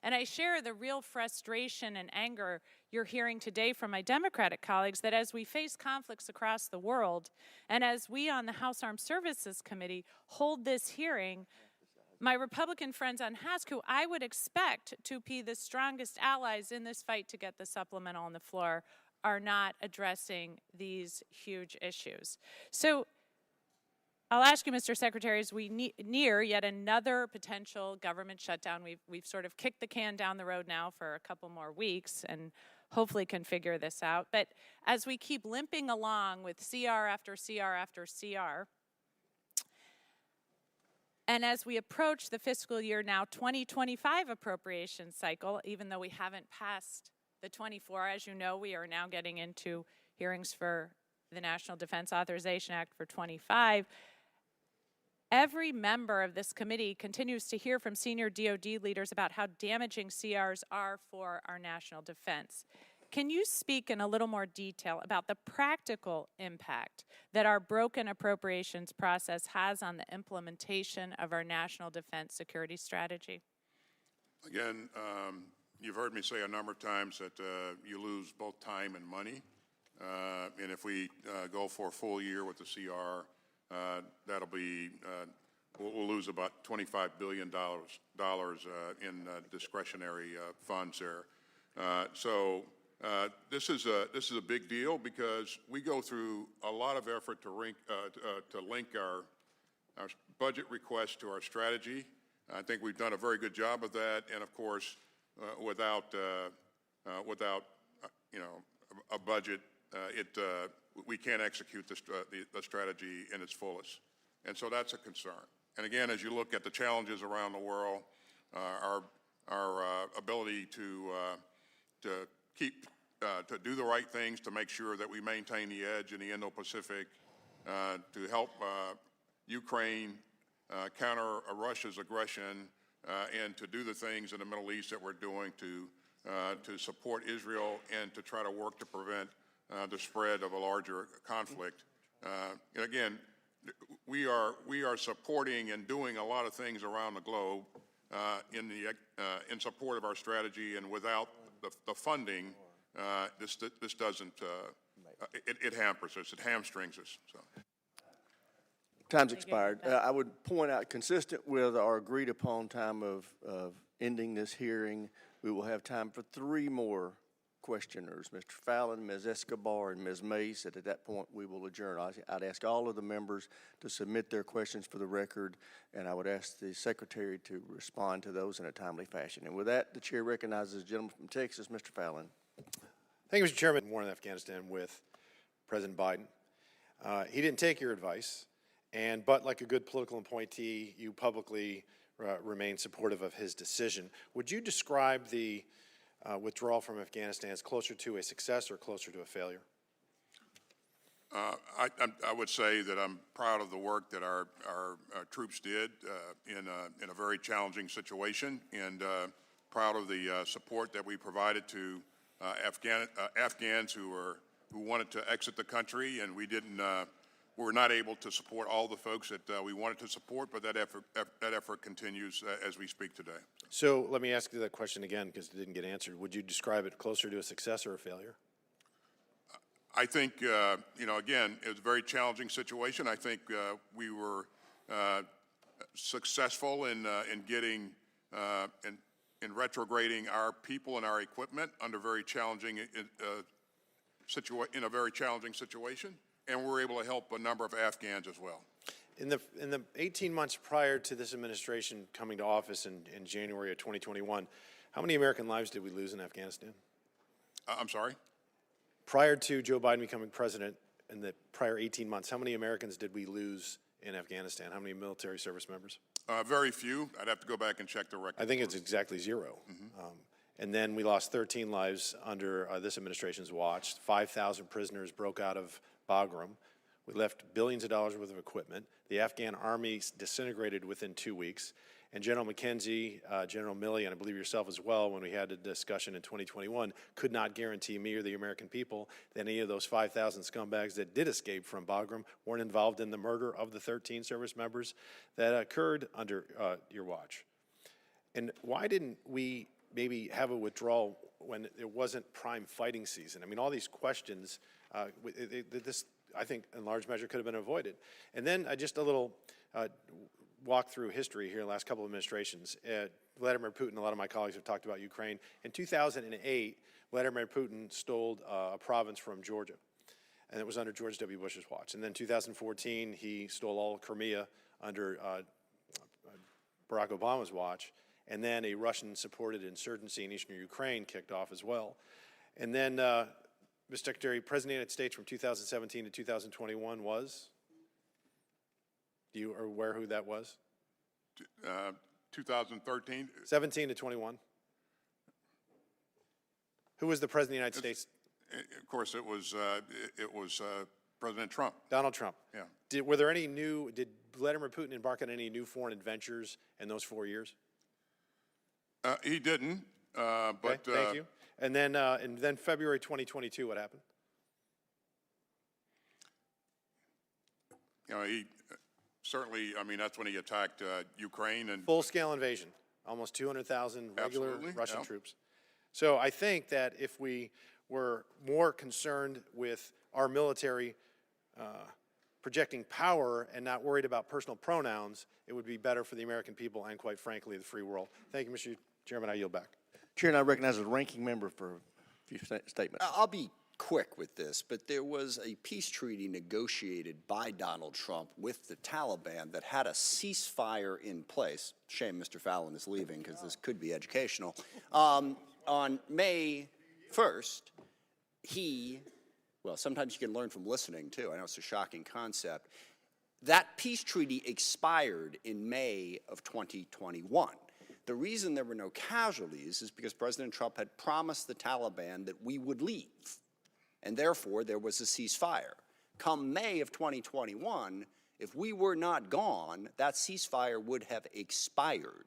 O: And I share the real frustration and anger you're hearing today from my Democratic colleagues that as we face conflicts across the world, and as we on the House Armed Services Committee hold this hearing, my Republican friends on HASC, who I would expect to be the strongest allies in this fight to get the supplemental on the floor, are not addressing these huge issues. So I'll ask you, Mr. Secretary, as we near yet another potential government shutdown, we've sort of kicked the can down the road now for a couple more weeks and hopefully can figure this out. But as we keep limping along with CR after CR after CR, and as we approach the fiscal year now 2025 appropriation cycle, even though we haven't passed the 24, as you know, we are now getting into hearings for the National Defense Authorization Act for 25. Every member of this committee continues to hear from senior DoD leaders about how damaging CRs are for our national defense. Can you speak in a little more detail about the practical impact that our broken appropriations process has on the implementation of our national defense security strategy?
B: Again, you've heard me say a number of times that you lose both time and money. And if we go for a full year with the CR, that'll be, we'll lose about $25 billion in discretionary funds there. So this is a big deal because we go through a lot of effort to link our budget requests to our strategy. I think we've done a very good job of that, and of course, without a budget, we can't execute the strategy in its fullest. And so that's a concern. And again, as you look at the challenges around the world, our ability to do the right things to make sure that we maintain the edge in the Indo-Pacific, to help Ukraine counter Russia's aggression, and to do the things in the Middle East that we're doing to support Israel and to try to work to prevent the spread of a larger conflict. And again, we are supporting and doing a lot of things around the globe in support of our strategy, and without the funding, this doesn't. It hampers us. It hamstrings us. So.
C: Time's expired. I would point out, consistent with our agreed upon time of ending this hearing, we will have time for 3 more questioners, Mr. Fallon, Ms. Escobar, and Ms. Mace. At that point, we will adjourn. I'd ask all of the members to submit their questions for the record, and I would ask the Secretary to respond to those in a timely fashion. And with that, the Chair recognizes the gentleman from Texas, Mr. Fallon.
P: Thank you, Mr. Chairman. War in Afghanistan with President Biden. He didn't take your advice, but like a good political appointee, you publicly remain supportive of his decision. Would you describe the withdrawal from Afghanistan as closer to a success or closer to a failure?
B: I would say that I'm proud of the work that our troops did in a very challenging situation, and proud of the support that we provided to Afghans who wanted to exit the country, and we were not able to support all the folks that we wanted to support, but that effort continues as we speak today.
P: So let me ask you that question again because it didn't get answered. Would you describe it closer to a success or a failure?
B: I think, again, it was a very challenging situation. I think we were successful in getting, in retrograding our people and our equipment under very challenging in a very challenging situation, and we're able to help a number of Afghans as well.
P: In the 18 months prior to this administration coming to office in January of 2021, how many American lives did we lose in Afghanistan?
B: I'm sorry?
P: Prior to Joe Biden becoming president, in the prior 18 months, how many Americans did we lose in Afghanistan? How many military service members?
B: Very few. I'd have to go back and check the record.
P: I think it's exactly 0. Mm-hmm. And then we lost 13 lives under this administration's watch. 5,000 prisoners broke out of Bagram. We left billions of dollars worth of equipment. The Afghan army disintegrated within 2 weeks. And General McKenzie, General Milley, and I believe yourself as well, when we had a discussion in 2021, could not guarantee me or the American people that any of those 5,000 scumbags that did escape from Bagram weren't involved in the murder of the 13 service members that occurred under your watch. And why didn't we maybe have a withdrawal when it wasn't prime fighting season? I mean, all these questions, this, I think, in large measure could have been avoided. And then just a little walk through history here in the last couple of administrations. Vladimir Putin, a lot of my colleagues have talked about Ukraine. In 2008, Vladimir Putin stole a province from Georgia, and it was under George W. Bush's watch. And then 2014, he stole all of Crimea under Barack Obama's watch. And then a Russian-supported insurgency in eastern Ukraine kicked off as well. And then, Mr. Secretary, President of the United States from 2017 to 2021 was? Do you are aware who that was?
B: 2013.
P: 17 to 21. Who was the President of the United States?
B: Of course, it was President Trump.
P: Donald Trump.
B: Yeah.
P: Did Vladimir Putin embark on any new foreign adventures in those 4 years?
B: He didn't, but...
P: Okay, thank you. And then February 2022, what happened?
B: You know, he certainly, I mean, that's when he attacked Ukraine and...
P: Full-scale invasion, almost 200,000 regular
B: Absolutely,
P: Russian
B: yeah.
P: troops. So I think that if we were more concerned with our military projecting power and not worried about personal pronouns, it would be better for the American people and, quite frankly, the free world. Thank you, Mr. Chairman. I yield back.
C: Chair, and I recognize the ranking member for a few statements.
Q: I'll be quick with this, but there was a peace treaty negotiated by Donald Trump with the Taliban that had a ceasefire in place. Shame Mr. Fallon is leaving because this could be educational. On May 1st, well, sometimes you can learn from listening too. I know it's a shocking concept. That peace treaty expired in May of 2021. The reason there were no casualties is because President Trump had promised the Taliban that we would leave, and therefore there was a ceasefire. Come May of 2021, if we were not gone, that ceasefire would have expired.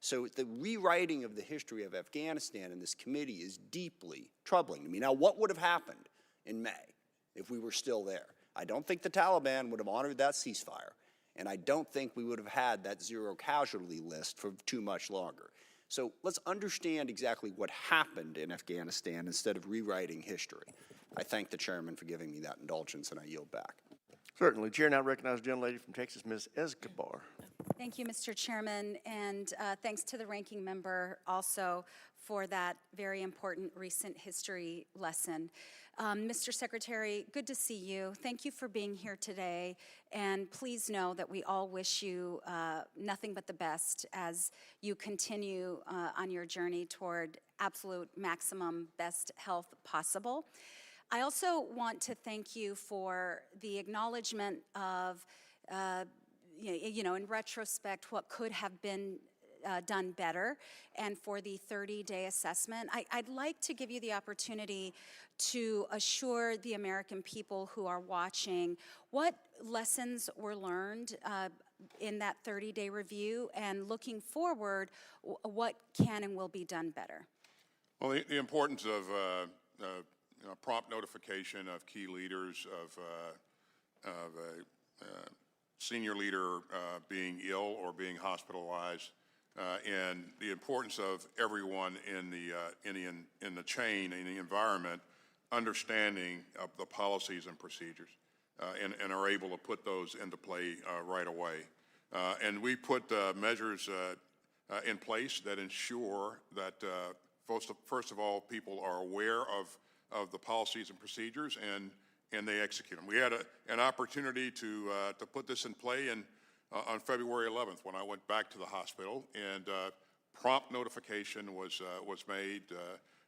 Q: So the rewriting of the history of Afghanistan in this committee is deeply troubling to me. Now, what would have happened in May if we were still there? I don't think the Taliban would have honored that ceasefire. And I don't think we would have had that zero casualty list for too much longer. So let's understand exactly what happened in Afghanistan instead of rewriting history. I thank the chairman for giving me that indulgence, and I yield back.
C: Certainly. Chair now recognizes the gentlelady from Texas, Ms. Escobar.
R: Thank you, Mr. Chairman, and thanks to the ranking member also for that very important recent history lesson. Mr. Secretary, good to see you. Thank you for being here today, and please know that we all wish you nothing but the best as you continue on your journey toward absolute maximum best health possible. I also want to thank you for the acknowledgement of, in retrospect, what could have been done better, and for the 30-day assessment. I'd like to give you the opportunity to assure the American people who are watching what lessons were learned in that 30-day review, and looking forward, what can and will be done better.
B: Well, the importance of prompt notification of key leaders, of a senior leader being ill or being hospitalized, and the importance of everyone in the chain, in the environment, understanding of the policies and procedures, and are able to put those into play right away. And we put measures in place that ensure that, first of all, people are aware of the policies and procedures, and they execute them. We had an opportunity to put this in play on February 11th when I went back to the hospital, and prompt notification was made.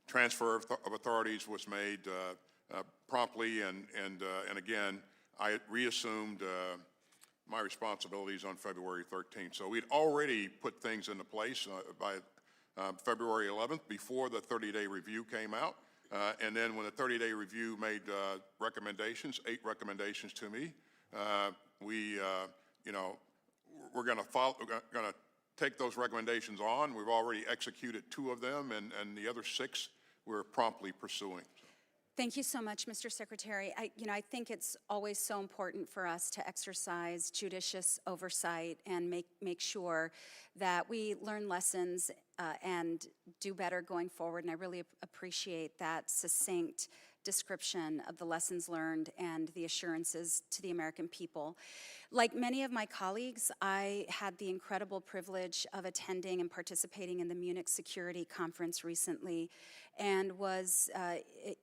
B: Transfer of authorities was made promptly, and again, I reassumed my responsibilities on February 13th. So we'd already put things into place by February 11th before the 30-day review came out, And then when the 30-day review made recommendations, 8 recommendations to me, we're going to take those recommendations on. We've already executed 2 of them, and the other 6 we're promptly pursuing.
R: Thank you so much, Mr. Secretary. I think it's always so important for us to exercise judicious oversight and make sure that we learn lessons and do better going forward. And I really appreciate that succinct description of the lessons learned and the assurances to the American people. Like many of my colleagues, I had the incredible privilege of attending and participating in the Munich Security Conference recently, and was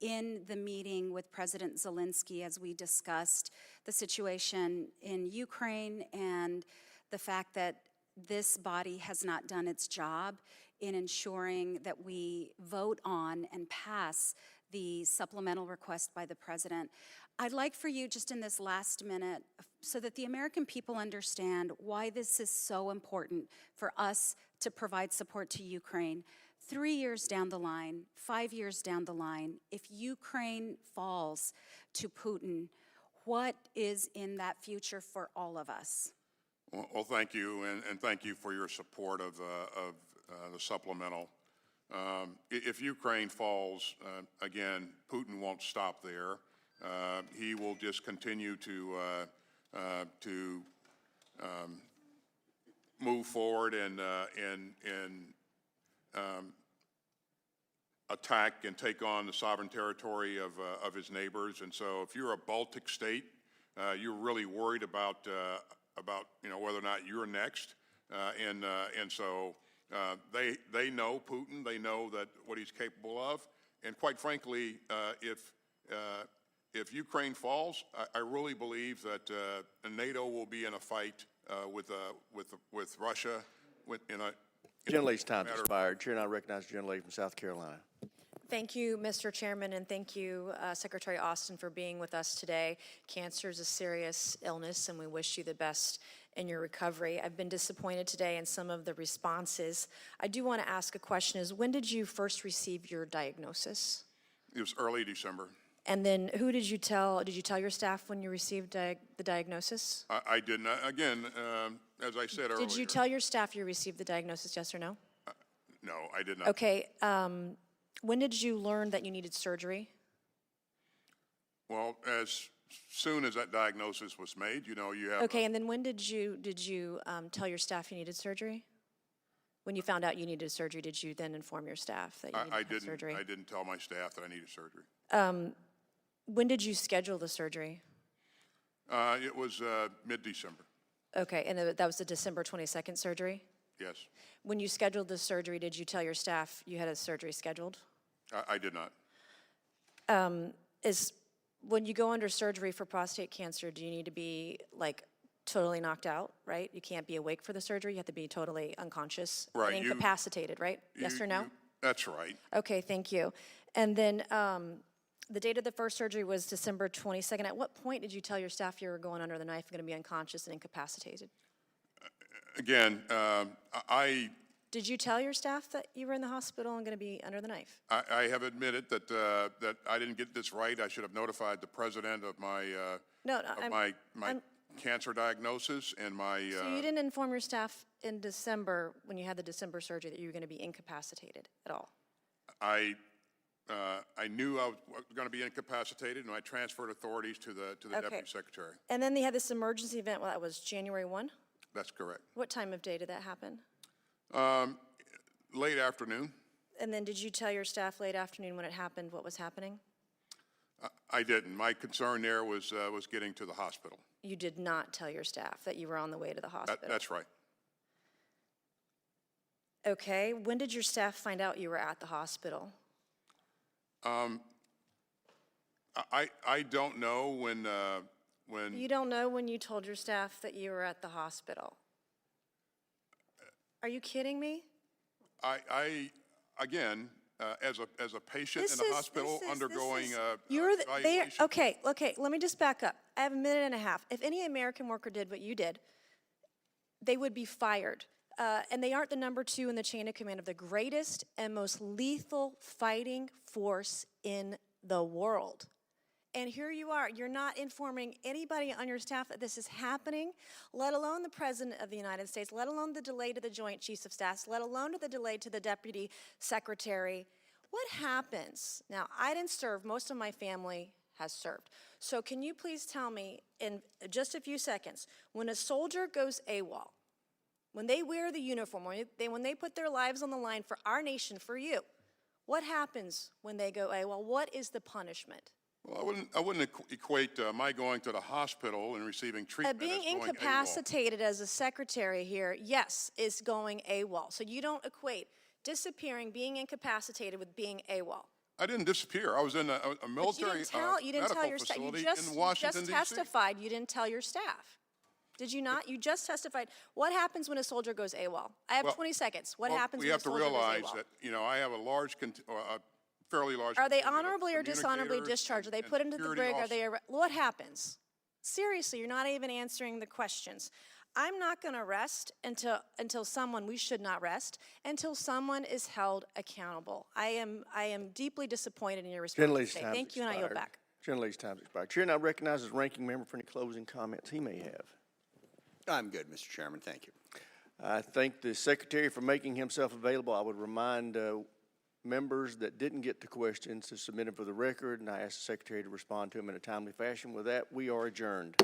R: in the meeting with President Zelensky as we discussed the situation in Ukraine and the fact that this body has not done its job in ensuring that we vote on and pass the supplemental request by the President. I'd like for you, just in this last minute, so that the American people understand why this is so important for us to provide support to Ukraine. 3 years down the line, 5 years down the line, if Ukraine falls to Putin, what is in that future for all of us?
B: Well, thank you, and thank you for your support of the supplemental. If Ukraine falls, again, Putin won't stop there. He will just continue to move forward and attack and take on the sovereign territory of his neighbors. And so, if you're a Baltic state, you're really worried about whether or not you're next. And so they know Putin. They know that what he's capable of. And quite frankly, if Ukraine falls, I really believe that NATO will be in a fight with Russia.
C: Gentlelady's time expired. Chair, and I recognize the gentlelady from South Carolina.
S: Thank you, Mr. Chairman, and thank you, Secretary Austin, for being with us today. Cancer is a serious illness, and we wish you the best in your recovery. I've been disappointed today in some of the responses. I do want to ask a question: when did you first receive your diagnosis?
B: It was early December.
S: And then who did you tell? Did you tell your staff when you received the diagnosis?
B: I did not. Again, as I said earlier.
S: Did you tell your staff you received the diagnosis, yes or no?
B: No, I did not.
S: Okay. When did you learn that you needed surgery?
B: Well, as soon as that diagnosis was made, you have.
S: Okay, and then when did you tell your staff you needed surgery? When you found out you needed surgery, did you then inform your staff that you needed surgery?
B: I didn't tell my staff that I needed surgery.
S: When did you schedule the surgery?
B: It was mid-December.
S: Okay, and that was the December 22nd surgery?
B: Yes.
S: When you scheduled the surgery, did you tell your staff you had a surgery scheduled?
B: I did not.
S: When you go under surgery for prostate cancer, do you need to be totally knocked out, right? You can't be awake for the surgery. You have to be totally unconscious
B: right,
S: and incapacitated, right? Yes or no?
B: That's right.
S: Okay, thank you. And then the date of the first surgery was December 22nd. At what point did you tell your staff you were going under the knife and going to be unconscious and incapacitated?
B: Again,
S: Did you tell your staff that you were in the hospital and going to be under the knife?
B: I have admitted that I didn't get this right. I should have notified the president of my cancer diagnosis and my.
S: So you didn't inform your staff in December when you had the December surgery that you were going to be incapacitated at all?
B: I knew I was going to be incapacitated, and I transferred authorities to the deputy secretary.
S: And then they had this emergency event. Well, that was January 1?
B: That's correct.
S: What time of day did that happen?
B: Late afternoon.
S: And then did you tell your staff late afternoon when it happened what was happening?
B: I didn't. My concern there was getting to the hospital.
S: You did not tell your staff that you were on the way to the hospital?
B: That's right.
S: Okay. When did your staff find out you were at the hospital?
B: I don't know when.
S: You don't know when you told your staff that you were at the hospital? Are you kidding me?
B: Again, as a patient in the hospital undergoing evaluation.
S: Okay, let me just back up. I have a minute and a half. If any American worker did what you did, they would be fired. and they aren't the number 2 in the chain of command of the greatest and most lethal fighting force in the world. And here you are, you're not informing anybody on your staff that this is happening, let alone the President of the United States, let alone the delay to the Joint Chiefs of Staff, let alone the delay to the Deputy Secretary. What happens? Now, I didn't serve, most of my family has served. So can you please tell me in just a few seconds, when a soldier goes AWOL, when they wear the uniform, when they put their lives on the line for our nation, for you, what happens when they go AWOL? What is the punishment?
B: Well, I wouldn't equate my going to the hospital and receiving treatment
S: Being
B: as going AWOL.
S: incapacitated as a secretary here, yes, is going AWOL. So you don't equate disappearing, being incapacitated with being AWOL.
B: I didn't disappear. I was in a military medical facility in Washington, D.C.
S: You just testified you didn't tell your staff. Did you not? You just testified. What happens when a soldier goes AWOL? I have 20 seconds. What happens when a soldier goes AWOL?
B: We have to realize that, you know, I have a fairly large.
S: Are they honorably or dishonorably discharged? Are they put into the brig? Are they? What happens? Seriously, you're not even answering the questions. I'm not going to rest until someone, we should not rest, until someone is held accountable. I am deeply disappointed in your response today. Thank you, and I yield back.
C: Gentlelady's time's expired. Chair now recognizes ranking member for any closing comments he may have.
Q: I'm good, Mr. Chairman. Thank you.
C: I thank the Secretary for making himself available. I would remind members that didn't get to questions to submit them for the record, and I ask the Secretary to respond to them in a timely fashion. With that, we are adjourned.